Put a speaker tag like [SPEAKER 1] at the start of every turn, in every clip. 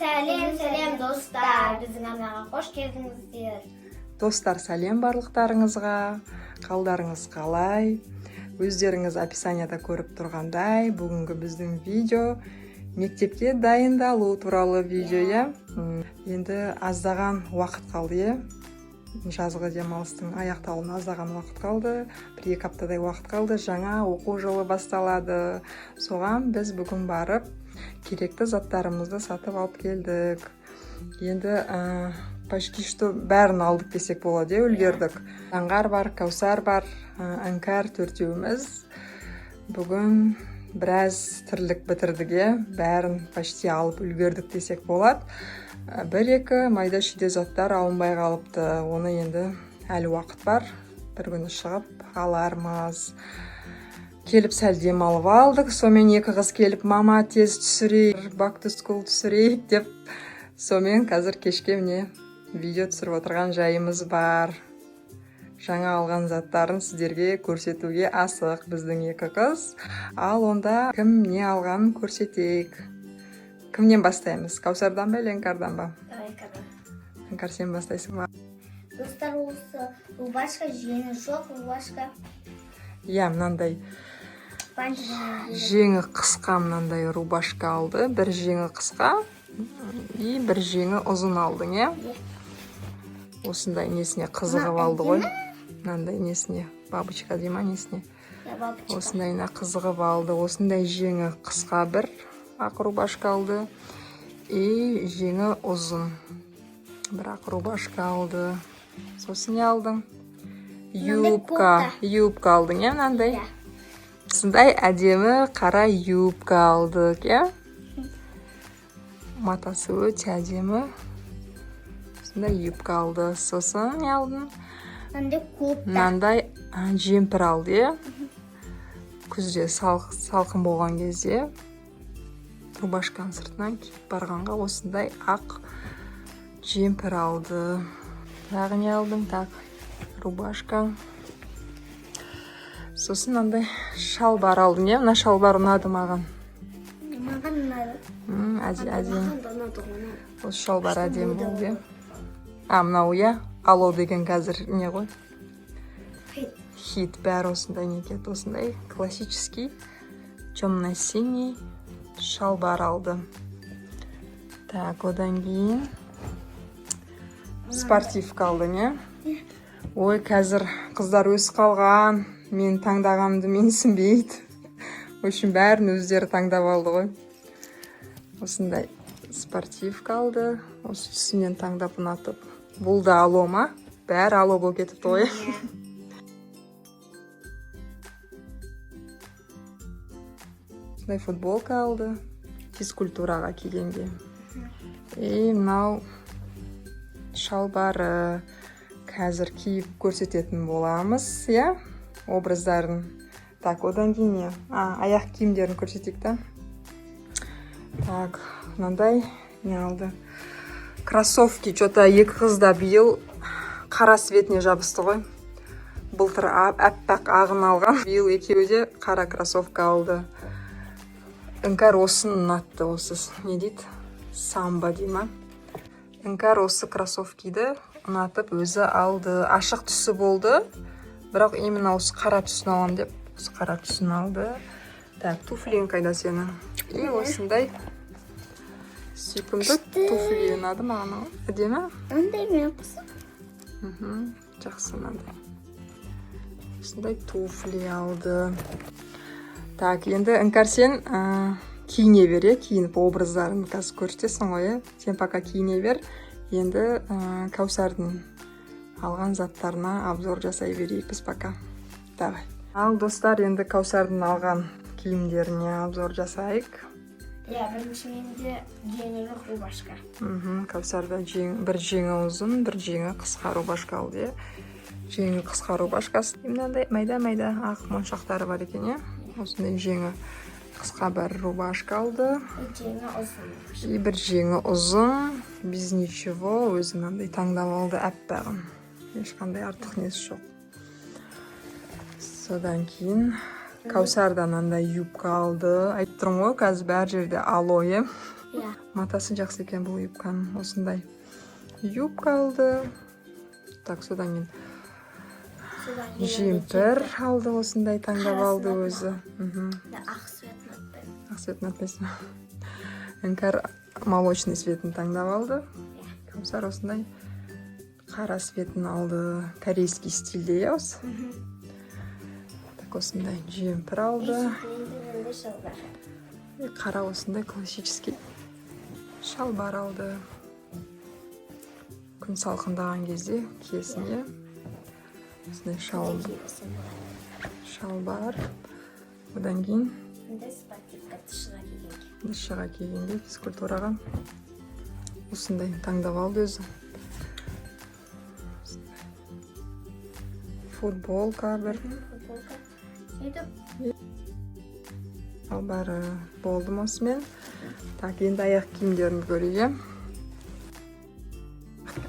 [SPEAKER 1] Сәлем достар, біздің арнаға қош келдіңіздер.
[SPEAKER 2] Достар, сәлем барлықтарыңызға. Қалдарыңыз қалай? Өздеріңіз описанияда көріп тұрғандай, бүгінгі біздің видео мектепке дайындалу туралы видео. Енді аздаған уақыт қалды, жазғы демалыстың аяқталуына аздаған уақыт қалды. 1-2 аптадай уақыт қалды. Жаңа оқу жылы басталады. Соған біз бүгін барып керекті заттарымызды сатып алып келдік. Енді почти что бәрін алдық десек болады, үлгердік. Аңғар бар, Кәусар бар, Іңкәр төртеуміз. Бүгін біраз тірлік бітірдік, бәрін почти алып үлгердік десек болады. 1-2 майда шүйде заттар алынбай қалыпты. Оны енді әлі уақыт бар. Бір күні шығып алармыз. Келіп сәл демалып алдық. Сонымен 2 қыз келіп, мама тез түсірейік, back to school түсірейік деп. Сонымен қазір кешке міне видео түсіріп отырған жайымыз бар. Жаңа алған заттарын сіздерге көрсетуге асық біздің 2 қыз. Ал онда кім не алғанын көрсетейік. Кімнен бастаймыз? Кәусардан ба, Іңкәрдан ба? Іңкәр, сен бастайсың ба?
[SPEAKER 1] Достар, осы рубашка жеңі жоқ, рубашка.
[SPEAKER 2] Мынандай жеңі қысқа мынандай рубашка алды. Бір жеңі қысқа и бір жеңі ұзын алдың, Осындай несіне қызығып алды ғой. Мынандай несіне, бабочка дейма несіне. Осындайына қызығып алды. Осындай жеңі қысқа бір ақ рубашка алды. И жеңі ұзын бір ақ рубашка алды. Сосын не алдың? Юбка алдың, мынандай. Осындай әдемі қара юбка алдық, Матасы өте әдемі. Осындай юбка алды. Сосын не алдың? Мынандай жемпір алды, Күзде салқын болған кезде рубашканың сыртынан киіп барғанға осындай ақ жемпір алды. Тағы не алдың? Рубашка. Сосын мынандай шалбар алдың, Мына шалбар ұнады маған.
[SPEAKER 1] Маған ұнады.
[SPEAKER 2] Әдемі. Осы шалбар әдемі болды. Мынау, Алло деген қазір не ғой? Хит. Бәрі осындай некет. Осындай классический темно-синий шалбар алды. Одан кейін спортивка алдың, Ой, қазір қыздар өз қалған. Мен таңдағанымды менсінбейді. Үшін бәрін өздері таңдап алды ғой. Осындай спортивка алды. Осы түсінен таңдап ұнатып. Бұл да Алло ма? Бәрі Алло болып кетіпті ғой. Осындай футболка алды. Физкультураға келгенде. Мынау шалбары қазір киіп көрсететін боламыз, образдарын. Одан кейін аяқ киімдерін көрсетейік та. Мынандай не алды? Кроссовки. Что-то 2 қызда биыл қара светіне жабысты ғой. Былтыр әппақ ағын алған. Биыл екеуі де қара кроссовка алды. Іңкәр осын ұнатты. Осы не дейді? Самба дейма. Іңкәр осы кроссовкиді ұнатып өзі алды. Ашық түсі болды. Бірақ именно осы қара түсін алам деп, осы қара түсін алды. Туфлиң қайда сені? Осындай сүйкімді туфли ұнады маған. Әдемі?
[SPEAKER 1] Андай мен қызым.
[SPEAKER 2] Жақсы мынандай. Осындай туфли алды. Енді Іңкәр сен киіне бер, киініп образдарын қазір көрсетесің ғой, Сен пока киіне бер. Енді Кәусардың алған заттарына обзор жасай берейік біз пока. Давай. Ал достар, енді Кәусардың алған киімдеріне обзор жасайық.
[SPEAKER 1] Бірінші менде жеңі жоқ рубашка.
[SPEAKER 2] Кәусарда бір жеңі ұзын, бір жеңі қысқа рубашка алды. Жеңі қысқа рубашкасы. Мынандай майда-майда ақ моншақтары бар екен, Осындай жеңі қысқа бір рубашка алды. Бір жеңі ұзын, без ничего, өзі мынандай таңдап алды әппағын. Ешқандай артық несі жоқ. Содан кейін Кәусардан андай юбка алды. Айтып тұрмын ғой, қазір бәр жерде Алло,
[SPEAKER 1] Иә.
[SPEAKER 2] Матасы жақсы екен бұл юбканың. Осындай юбка алды. Так, содан кейін жемпір алды, осындай таңдап алды өзі.
[SPEAKER 1] Ақ светін атпайды.
[SPEAKER 2] Ақ светін атпайсың. Іңкәр молочный светін таңдап алды. Кәусар осындай қара светін алды. Корейский стильде, иә осы. Так, осындай жемпір алды. Қара осындай классический шалбар алды. Күн салқындаған кезде киесіне. Осындай шалбар. Одан кейін тышыға кигенде физкультураға осындай таңдап алды өзі. Футболка бір. Шалбары болды осымен. Так, енді аяқ киімдерін көрейік.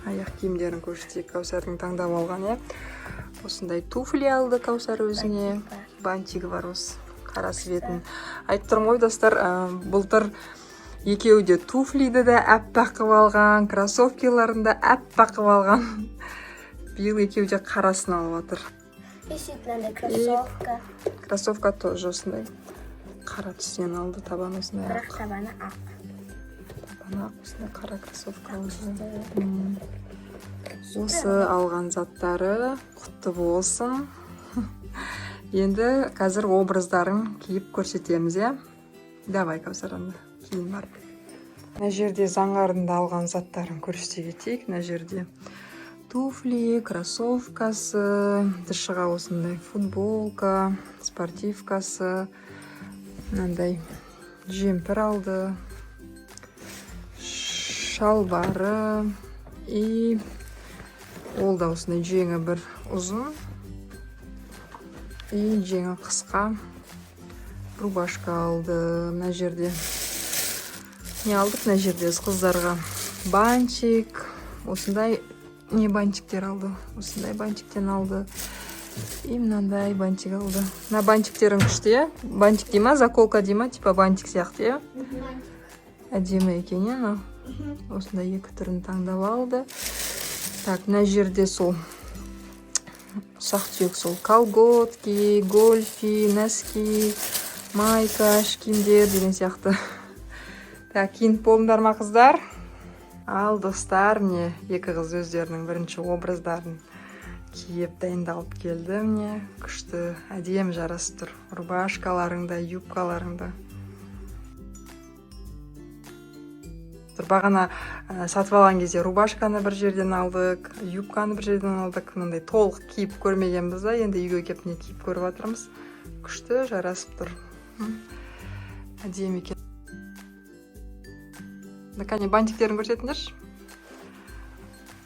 [SPEAKER 2] Аяқ киімдерін көрсетейік. Кәусардың таңдап алған, е. Осындай туфли алды Кәусар өзіне. Бантигі бар осы. Қара светін. Айтып тұрмын ғой, достар, былтыр екеуі де туфлиді де әппақ қылып алған, кроссовкиларында әппақ қылып алған. Биыл екеуі де қарасын алып отыр.
[SPEAKER 1] Кроссовка.
[SPEAKER 2] Кроссовка тоже осындай қара түстен алды. Табан осындай ақ.
[SPEAKER 1] Бірақ табаны ақ.
[SPEAKER 2] Табаны ақ, осындай қара кроссовка алды. Осы алған заттары құтты болсын. Енді қазір образдарын киіп көрсетеміз, е? Давай, Кәусаранда, кейін бар. Мына жерде заңғарында алған заттарын көрсете кетейік. Мына жерде туфли, кроссовкасы, тышыға осындай футболка, спортивкасы, мынандай жемпір алды, шалбары, и ол да осындай жеңі бір ұзын, и жеңі қысқа рубашка алды. Мына жерде не алдық? Мына жерде қыздарға бантик, осындай не бантиктер алды. Осындай бантиктен алды. И мынандай бантик алды. Мына бантиктерін күшті, е? Бантик дейма, заколка дейма, типа бантик сияқты, е? Әдемі екен, е? Осындай екі түрін таңдап алды. Так, мына жерде сол ұсақ-түйек сол колготки, гольфи, носки, майка, киімдер деген сияқты. Так, киініп болыңдар ма, қыздар? Ал, достар, міне екі қыз өздерінің бірінші образдарын киіп дайындалып келді. Міне күшті, әдемі жарасып тұр. Рубашкаларыңда, юбкаларыңда. Бағана сатып алған кезде рубашканы бір жерден алдық, юбканы бір жерден алдық. Мынандай толық киіп көрмегенбіз да, енді үйге кеп не киіп көріп жатырмыз. Күшті, жарасып тұр. Әдемі екен. Кәне бантиктерін көрсетіңдерші.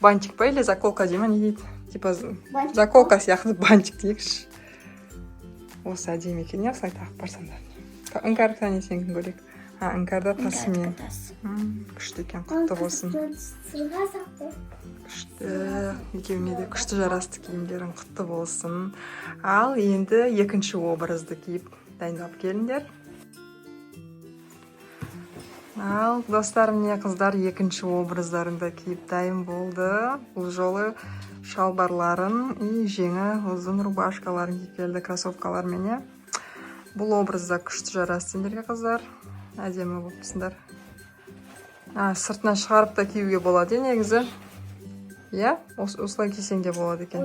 [SPEAKER 2] Бантик па или заколка дейма, не дейді? Типа заколка сияқты бантик дейікші. Осы әдемі екен, осылай тағып барсаңдар. Іңкәр кәне сенің бөлек. Іңкәрда тасымен. Күшті екен, құтты болсын. Күшті, екеуіне де күшті жарасты киімдерің, құтты болсын. Ал енді екінші образды киіп дайындап келіңдер. Ал, достар, міне қыздар екінші образдарында киіп дайын болды. Бұл жолы шалбарларын и жеңі ұзын рубашкаларын киіп келді, кроссовкалар мене. Бұл образда күшті жарасты сендерге, қыздар. Әдемі болыпсыңдар. Сыртынан шығарып та киюге болады, негізі. Иә, осылай кисең де болады екен.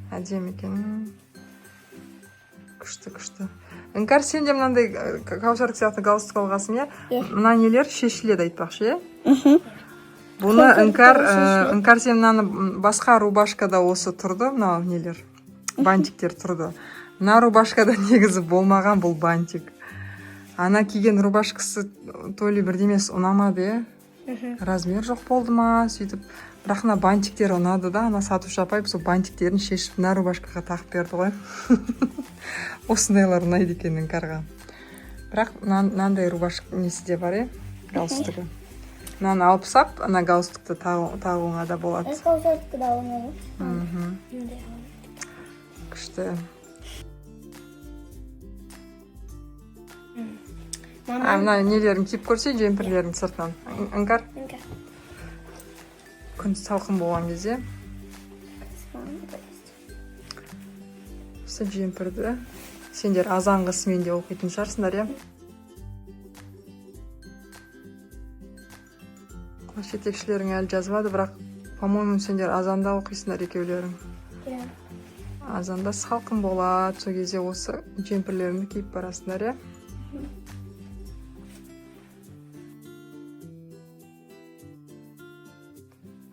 [SPEAKER 2] Әдемі екен. Күшті. Іңкәр, сен де мынандай Кәусар сияқты галстук алғасың, е? Мына нелер шешіледі айтпақшы, е? Бұны Іңкәр сен мынаны басқа рубашкада осы тұрды, мына нелер, бантиктер тұрды. Мына рубашкада негізі болмаған бұл бантик. Ана киген рубашкасы толи бірдемес ұнамады, размер жоқ болды ма, сөйтіп. Бірақ мына бантиктер ұнады да, ана сатушы апай сол бантиктерін шешіп мына рубашкаға тағып берді ғой. Осындайлар ұнайды екен Іңкәрға. Бірақ мынандай рубашка несі де бар, галстугы. Мынаны алып сап, ана галстукты тағуыңа да болады.
[SPEAKER 1] Галстукты да оңай.
[SPEAKER 2] Күшті. мына нелерін киіп көрсе, жемпірлерін сыртынан. Іңкәр, күн салқын болған кезде. Осы жемпірді. Сендер азанғысымен де оқитын шығарсыңдар, иә? Класс жетекшілерің әлі жазбады, бірақ, по-моему, сендер азанда оқисыңдар екеулерің. Азанда салқын болады, сол кезде осы жемпірлеріңді киіп барасыңдар, иә?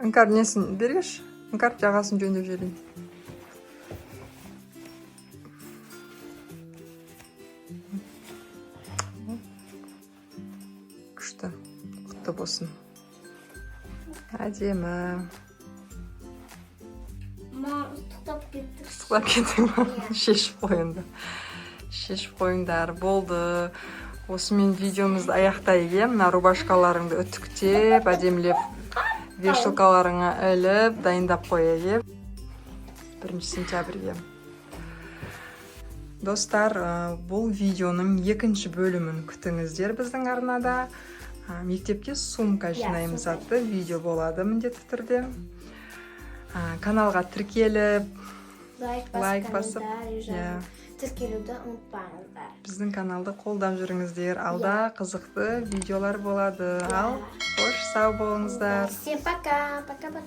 [SPEAKER 2] Іңкәр несін бергеш? Іңкәр жағасын жөндеп жіберейін. Күшті, құтты болсын. Әдемі.
[SPEAKER 1] Тұқтап кеттік.
[SPEAKER 2] Тұқтап кеттің ба? Шешіп қойынды. Шешіп қойындар, болды. Осымен видеомызды аяқтайық, е? Мына рубашкаларыңды үтіктеп, әдемілеп, вешалкаларыңа іліп, дайындап қояйық. 1 сентябрьге. Достар, бұл видеоның 2 бөлімін күтіңіздер біздің арнада. Мектепке сумка жинаймыз атты видео болады міндетті түрде. Каналға тіркеліп, лайк басып,
[SPEAKER 1] тіркелуді ұмытпаңыздар.
[SPEAKER 2] Біздің каналды қолдап жүріңіздер. Алда қызықты видеолар болады. Ал, қош сау болыңыздар.
[SPEAKER 1] Всем пока. Пока-пока.